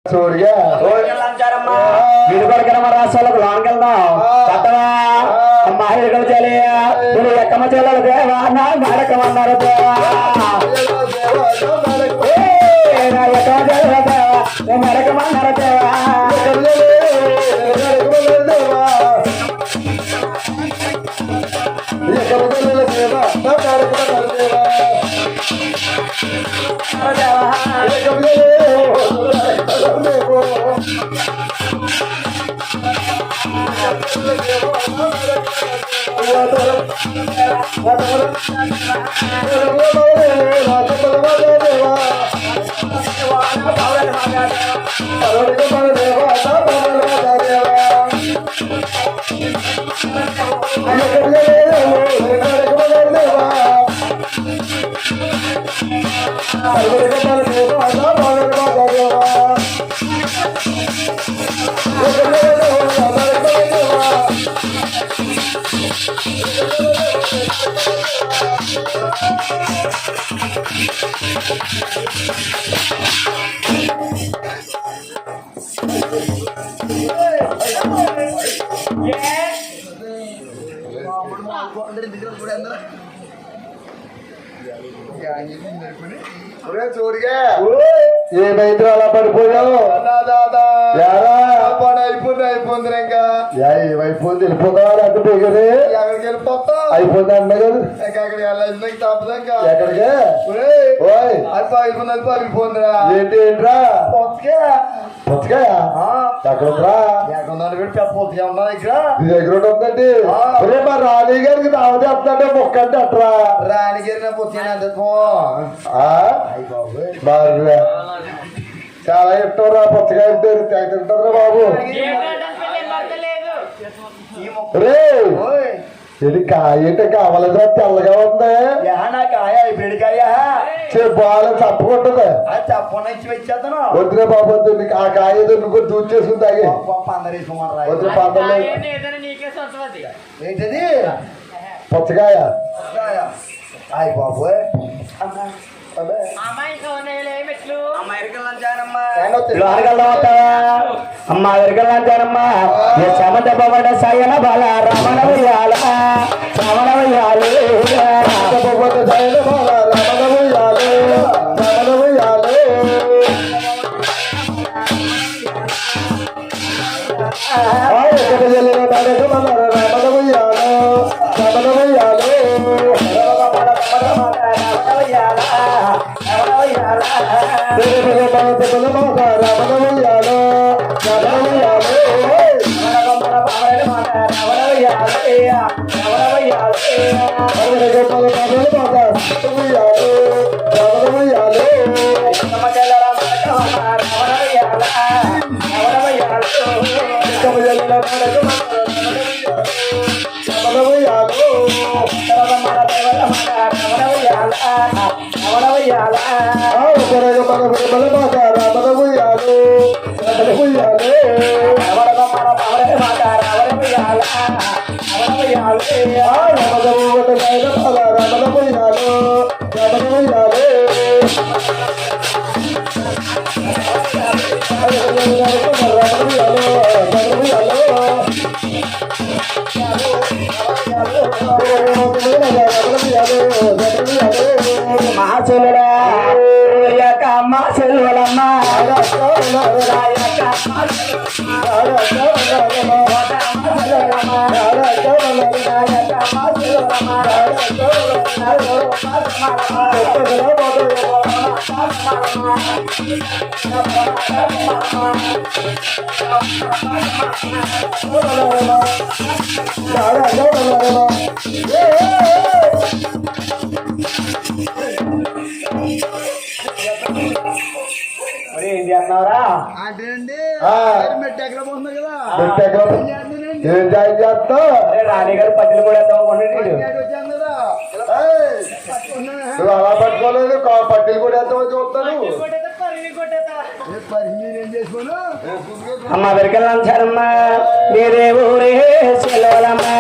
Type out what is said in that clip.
చూడిగా మీరు కొడుకున్న రాష్ట్రాలకు లోనికి వెళ్దాం చట్టమా అమ్మా ఎక్కడ చేయలేయా మీరు ఎక్కమ్మ చెల్లెలు దేవా నా నడకమన్నారు దేవా ఎక్కమ్మ చెల్లెలు దేవా నడకమన్నారు దేవా చూడిగా ఏమైంది అలా పడిపోయావు అయిపోయింది ఇంకా ఏమైపోయింది వెళ్ళిపోతావా లేకపోతే ఎక్కడికి వెళ్ళిపోతా అయిపోయింది అన్న కదా అక్కడికి వెళ్ళాలి తప్పదు ఇంకా ఎక్కడికి అయిపోయింది పగిలిపోయిందిరా ఏంటి ఏంట్రా పుచ్చకాయ ఎక్కడుందిరా పొత్తిగా ఉన్నా ఇక్కడ నీ దగ్గర ఉందండి మా రాణి గారికి దావ చేస్తాంటే మొక్క అంటే అట్రా రాణిగిరిన పొత్తిగా మరి చాలా ఇష్టం రా పుచ్చకాయ తింటారా బాబు రే ఇది కాయ కావాలదా తెల్లగా ఉంది కాయ హైబ్రిడ్ బాగా చప్పుకుంటది చెప్పనిచ్చి వచ్చేస్తాను వద్దురే బాబు నీకు ఆ కాయ నువ్వు దూచేసుకుని తాగి వద్దు పందరు ఏంటది పుచ్చకాయ అయ్యి బాబోయ్ అమ్మ ఎరగలంటారమ్మా శమ దెబ్బబడ్డ సయన బల రమణ ఉయ్యాల రమణ ఉయ్యాలి సయన బల రమణ ఉయ్యాలి రమణ ఉయ్యాలి ఎక్కడ వెళ్ళిన రమణ ఉయ్యాలి రమణ ఉయ్యాలి మహాశివుడా మహాశివులమ్మా ఏంటి అన్నారా ఏం జాయిన్ చేస్తావు రాణి గారు పట్టిలు కూడా నువ్వు అలా పట్టుకోలేదు పట్టిలు కూడా ఎంతమంది చూస్తాను అమ్మ వెరికెళ్ళాలమ్మా మీరే ఊరే సెలవులమ్మా